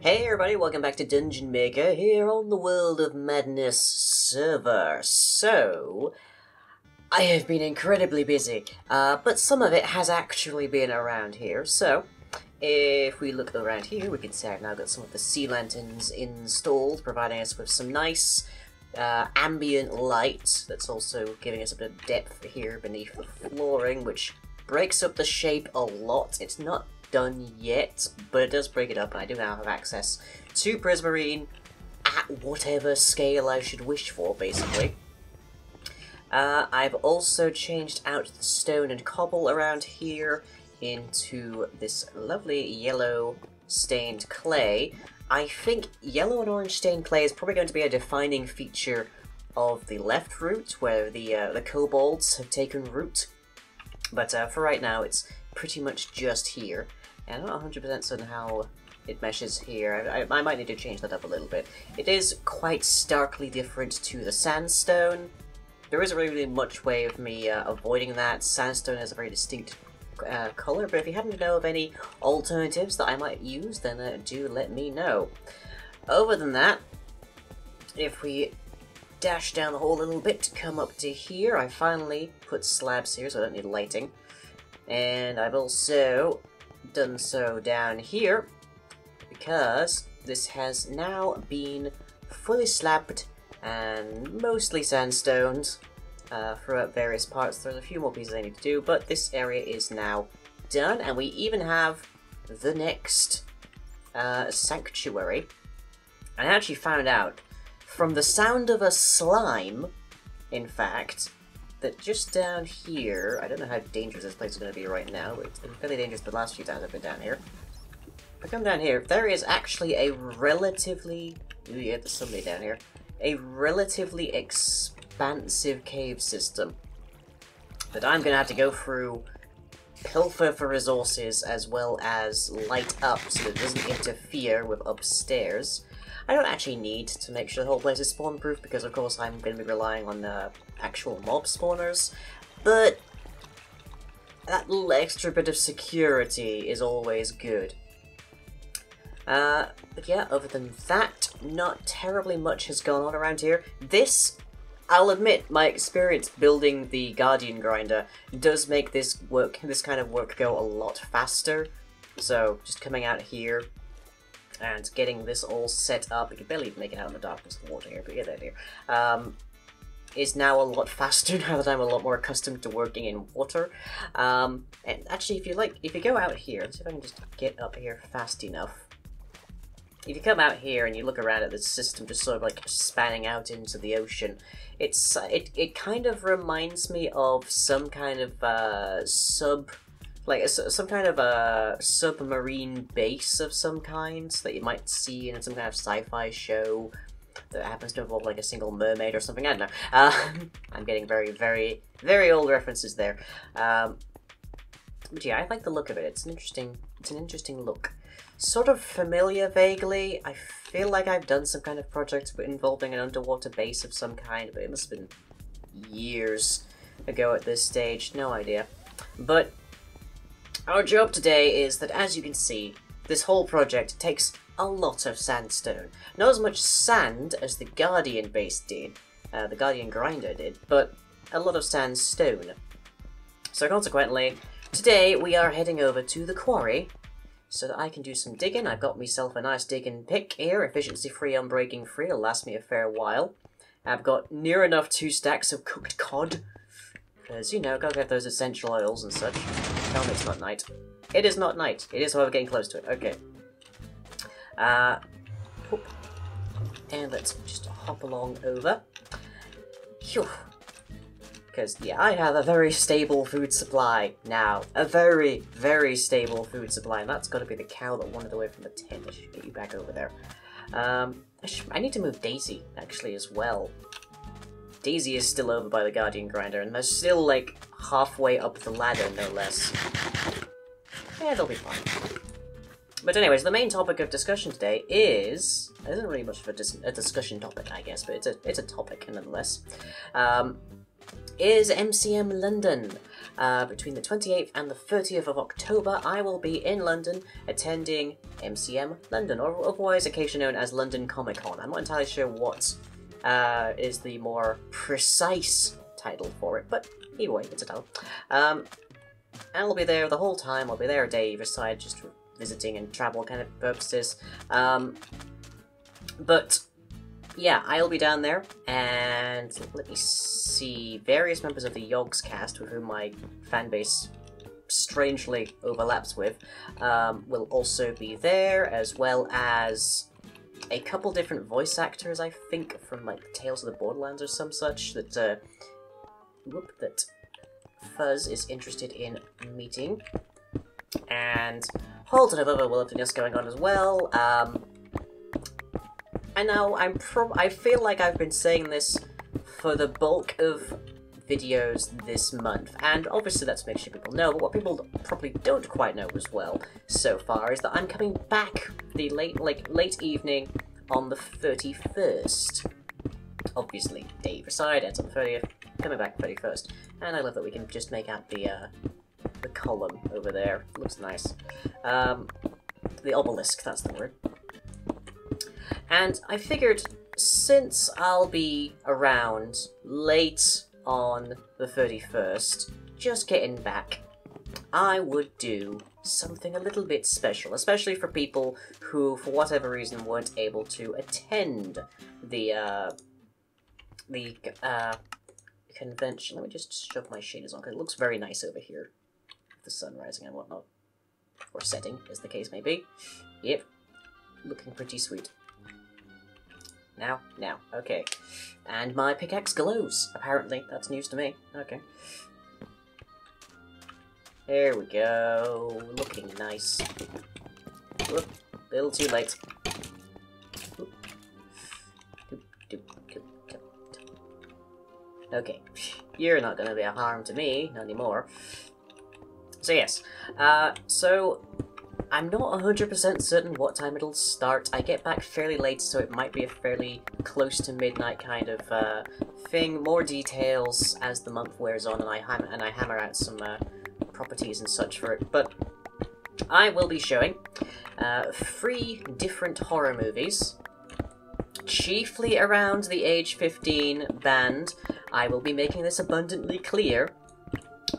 Hey everybody, welcome back to Dungeon Maker here on the World of Madness server. So, I have been incredibly busy, but some of it has actually been around here. So, if we look around here, we can see I've now got some of the sea lanterns installed, providing us with some nice ambient light that's also giving us a bit of depth here beneath the flooring, which breaks up the shape a lot. It's not done yet, but it does break it up, and I do now have access to prismarine at whatever scale I should wish for, basically. I've also changed out the stone and cobble around here into this lovely yellow stained clay. I think yellow and orange stained clay is probably going to be a defining feature of the left route, where the kobolds have taken root. But for right now, it's pretty much just here. And I'm not 100% certain how it meshes here. I might need to change that up a little bit. It is quite starkly different to the sandstone. There isn't really much way of me avoiding that. Sandstone has a very distinct color, but if you happen to know of any alternatives that I might use, then do let me know. Other than that, if we dash down the hole a little bit to come up to here, I finally put slabs here so I don't need lighting. And I've also done so down here because this has now been fully slabbed and mostly sandstoned throughout various parts. There's a few more pieces I need to do, but this area is now done, and we even have the next sanctuary. And I actually found out from the sound of a slime, in fact, that just down here, I don't know how dangerous this place is going to be right now, but it's been fairly dangerous the last few times I've been down here. If I come down here, there is actually a relatively, ooh yeah, there's somebody down here, a relatively expansive cave system that I'm going to have to go through, pilfer for resources, as well as light up so that it doesn't interfere with upstairs. I don't actually need to make sure the whole place is spawn-proof, because of course I'm going to be relying on actual mob spawners, but that little extra bit of security is always good. But yeah, other than that, not terribly much has gone on around here. This, I'll admit, my experience building the Guardian Grinder does make this kind of work go a lot faster. So, just coming out here and getting this all set up, I can barely even make it out in the darkness of the water here, but you get that here, is now a lot faster now that I'm a lot more accustomed to working in water. And actually, if you go out here, let's see if I can just get up here fast enough. If you come out here and you look around at this system just sort of like spanning out into the ocean, it kind of reminds me of some kind of some kind of a submarine base of some kind that you might see in some kind of sci-fi show that happens to involve like a single mermaid or something. I don't know. I'm getting very, very, very old references there. But yeah, I like the look of it. It's an interesting look. Sort of familiar vaguely. I feel like I've done some kind of project involving an underwater base of some kind, but it must have been years ago at this stage. No idea. But our job today is that, as you can see, this whole project takes a lot of sandstone. Not as much sand as the Guardian base did, the Guardian Grinder did, but a lot of sandstone. So consequently, today we are heading over to the quarry so that I can do some digging. I've got myself a nice digging pick here, efficiency free, unbreaking free, it'll last me a fair while. I've got near enough 2 stacks of cooked cod, because, you know, gotta get those essential oils and such. Tell me it's not night. It is not night. It is, however, getting close to it. Okay. Whoop. And let's just hop along over. Phew. Because, yeah, I have a very stable food supply now. A very, very stable food supply. And that's got to be the cow that wandered away from the tent. I should get you back over there. I need to move Daisy, actually, as well. Daisy is still over by the Guardian Grinder, and they're still, like, halfway up the ladder, no less. Yeah, they'll be fine. But anyways, the main topic of discussion today is... There isn't really much of a discussion topic, I guess, but it's a topic, nonetheless. is MCM London. Between the 28th and the 30th of October, I will be in London attending MCM London, or otherwise occasionally known as London Comic Con. I'm not entirely sure what is the more precise title for it, but either way, it's a title. And I'll be there the whole time. I'll be there a day either side, just for visiting and travel kind of purposes. But yeah, I'll be down there, and let me see, various members of the Yogs cast, with whom my fanbase strangely overlaps with, will also be there, as well as a couple different voice actors, I think, from like Tales of the Borderlands or some such, that Fuzz is interested in meeting, and a whole ton of other wilderness going on as well. And now I feel like I've been saying this for the bulk of videos this month, and obviously that's to make sure people know, but what people probably don't quite know as well so far is that I'm coming back the late evening on the 31st. Obviously, day either side, ends on the 30th, coming back 31st, and I love that we can just make out the column over there. It looks nice. The obelisk, that's the word. And I figured, since I'll be around late on the 31st, just getting back, I would do something a little bit special, especially for people who, for whatever reason, weren't able to attend the convention. Let me just shove my shaders on, because it looks very nice over here, with the sun rising and whatnot. Or setting, as the case may be. Yep, looking pretty sweet. Now, okay. And my pickaxe glows, apparently. That's news to me. Okay. There we go. Looking nice. Whoop, a little too late. Okay. You're not gonna be a harm to me, not anymore. So yes. So I'm not 100% certain what time it'll start. I get back fairly late, so it might be a fairly close to midnight kind of thing. More details as the month wears on, and I hammer out some properties and such for it. But I will be showing 3 different horror movies, chiefly around the age 15 band. I will be making this abundantly clear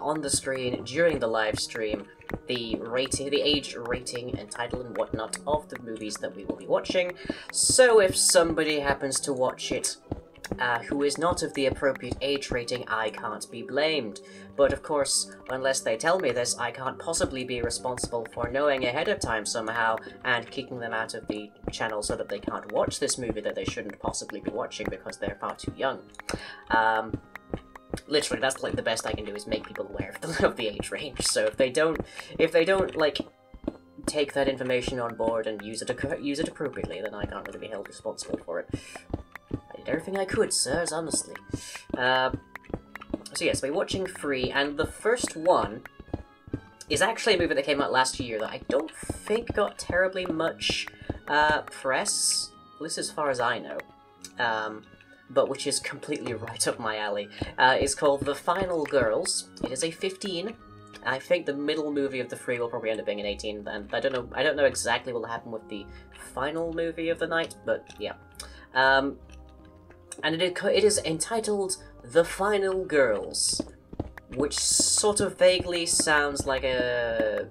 on the screen during the live stream, the age rating and title and whatnot of the movies that we will be watching. So if somebody happens to watch it who is not of the appropriate age rating, I can't be blamed. But of course, unless they tell me this, I can't possibly be responsible for knowing ahead of time somehow and kicking them out of the channel so that they can't watch this movie that they shouldn't possibly be watching because they're far too young. Literally, that's like the best I can do, is make people aware of the age range. So if they don't like take that information on board and use it appropriately, then I can't really be held responsible for it. I did everything I could, sirs, honestly. So yes, we're watching 3, and the first one is actually a movie that came out last year that I don't think got terribly much press, at least as far as I know. But which is completely right up my alley. It's called The Final Girls. It is a 15. I think the middle movie of the 3 will probably end up being an 18, and I don't know exactly what will happen with the final movie of the night, but yeah. And it is entitled The Final Girls, which sort of vaguely sounds like a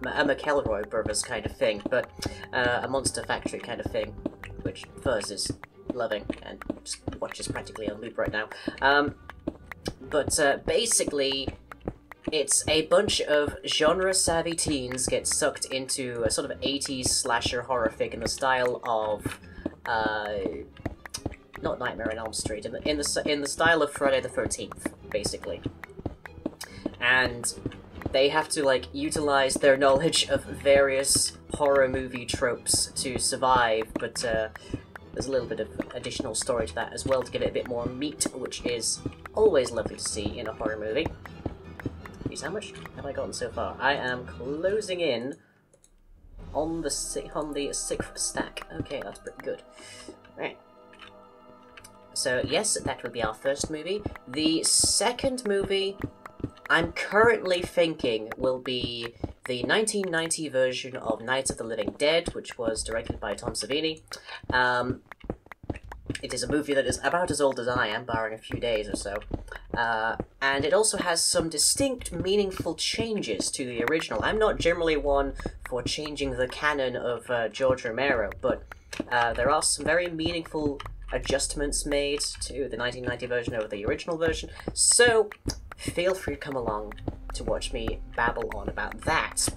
McElroy Brothers kind of thing, but a Monster Factory kind of thing, which Fuzz is loving and just watches practically on loop right now. But basically, it's a bunch of genre-savvy teens get sucked into a sort of 80s slasher horror fig in the style of not Nightmare on Elm Street, in the style of Friday the 13th, basically. And they have to like utilize their knowledge of various horror movie tropes to survive, but there's a little bit of additional story to that as well to give it a bit more meat, which is always lovely to see in a horror movie. Jeez, how much have I gotten so far? I am closing in on the 6th stack. Okay, that's pretty good. Right. So yes, that would be our first movie. The second movie I'm currently thinking will be the 1990 version of Night of the Living Dead, which was directed by Tom Savini. It is a movie that is about as old as I am, barring a few days or so. And it also has some distinct, meaningful changes to the original. I'm not generally one for changing the canon of George Romero, but there are some very meaningful adjustments made to the 1990 version over the original version, so feel free to come along to watch me babble on about that.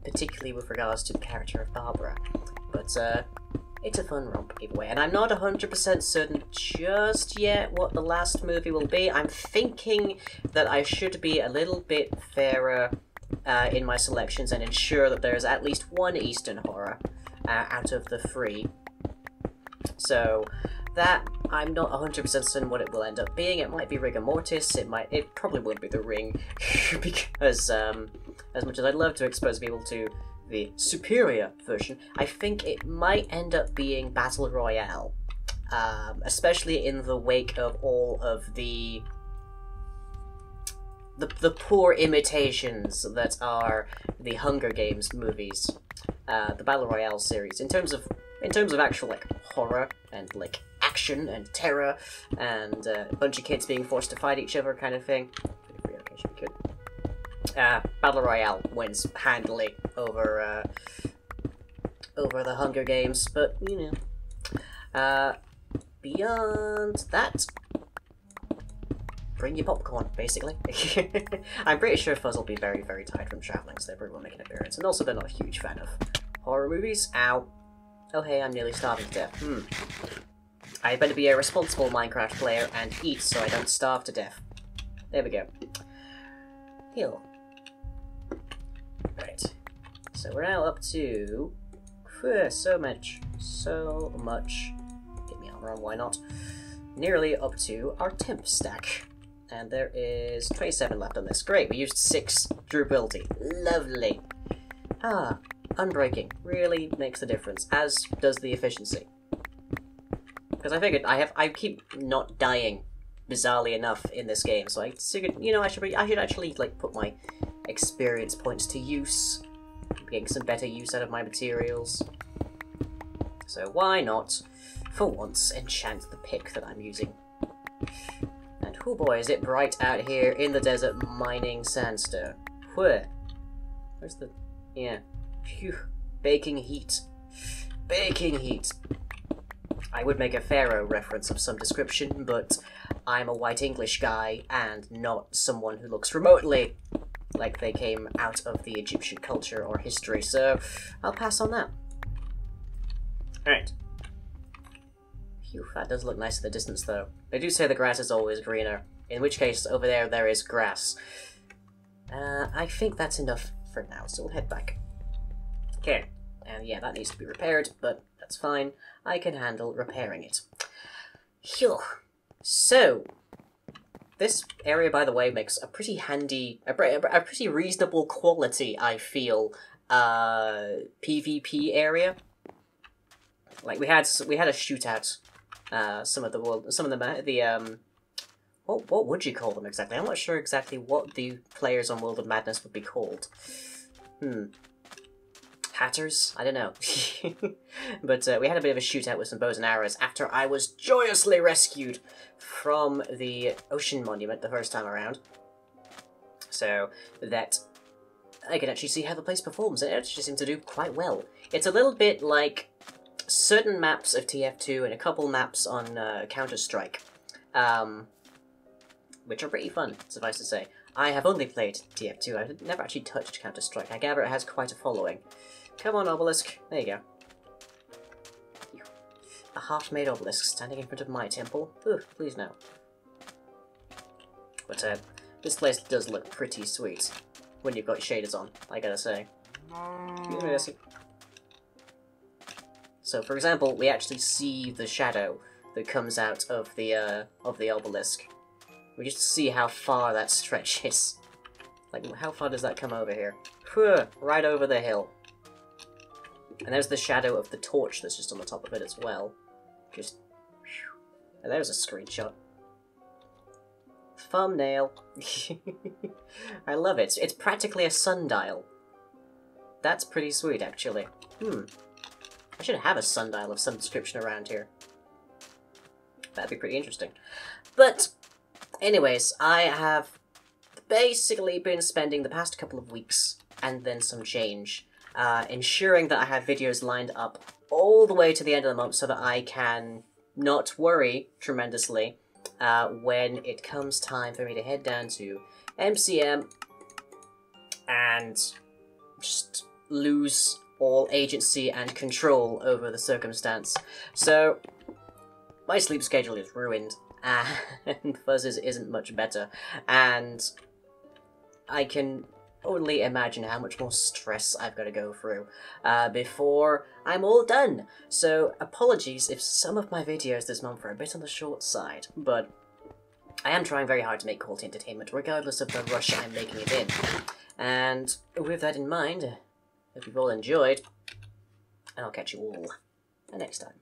Particularly with regards to the character of Barbara. But, it's a fun romp either way, and I'm not 100% certain just yet what the last movie will be. I'm thinking that I should be a little bit fairer in my selections and ensure that there's at least one Eastern horror out of the 3. So, that, I'm not 100% certain what it will end up being. It might be Rigor Mortis, it probably won't be The Ring, because, as much as I'd love to expose people to the superior version, I think it might end up being Battle Royale, especially in the wake of all of the poor imitations that are the Hunger Games movies, the Battle Royale series, in terms of actual, like, horror and, like, action and terror and a bunch of kids being forced to fight each other kind of thing. Battle Royale wins handily over the Hunger Games, but, you know, beyond that, bring your popcorn, basically. I'm pretty sure Fuzz will be very, very tired from traveling, so they probably won't make an appearance, and also they're not a huge fan of horror movies. Ow. Oh hey, I'm nearly starving to death. I better be a responsible Minecraft player and eat so I don't starve to death. There we go. Heal. Right. So we're now up to... so much. Get me on run, why not? Nearly up to our temp stack. And there is 27 left on this. Great, we used 6 durability. Lovely. Ah, unbreaking. Really makes a difference, as does the efficiency. Because I figured I keep not dying bizarrely enough in this game, so I figured, you know, I should actually, like, put my experience points to use, getting some better use out of my materials. So why not, for once, enchant the pick that I'm using? And oh boy, is it bright out here in the desert mining sandstone. Where? Where's the... yeah. Phew. Baking heat. Baking heat. I would make a pharaoh reference of some description, but I'm a white English guy and not someone who looks remotely like they came out of the Egyptian culture or history, so I'll pass on that. Alright. Phew, that does look nice in the distance, though. They do say the grass is always greener, in which case, over there is grass. I think that's enough for now, so we'll head back. Okay, and yeah, that needs to be repaired, but that's fine. I can handle repairing it. Phew. So, this area, by the way, makes a pretty handy, a pretty reasonable quality, I feel, PvP area. Like, we had a shootout, what would you call them exactly? I'm not sure exactly what the players on World of Madness would be called. Hatters? I don't know. But we had a bit of a shootout with some bows and arrows after I was joyously rescued from the ocean monument the first time around. So that I can actually see how the place performs, and it actually seems to do quite well. It's a little bit like certain maps of TF2 and a couple maps on Counter-Strike, which are pretty fun, suffice to say. I have only played TF2, I've never actually touched Counter-Strike. I gather it has quite a following. Come on, obelisk. There you go. A half-made obelisk standing in front of my temple. Ooh, please no. But this place does look pretty sweet when you've got shaders on, I gotta say. So, for example, we actually see the shadow that comes out of the obelisk. We just see how far that stretches. Like, how far does that come over here? Right over the hill. And there's the shadow of the torch that's just on the top of it as well. Just And there's a screenshot. Thumbnail. I love it. It's practically a sundial. That's pretty sweet, actually. I should have a sundial of some description around here. That'd be pretty interesting. But, anyways, I have basically been spending the past couple of weeks, and then some change, ensuring that I have videos lined up all the way to the end of the month so that I can not worry tremendously when it comes time for me to head down to MCM and just lose all agency and control over the circumstance. So, my sleep schedule is ruined, and Fuzz's isn't much better, and I can only imagine how much more stress I've got to go through before I'm all done. So, apologies if some of my videos this month are a bit on the short side, but I am trying very hard to make quality entertainment, regardless of the rush I'm making it in. And with that in mind, hope you've all enjoyed, and I'll catch you all next time.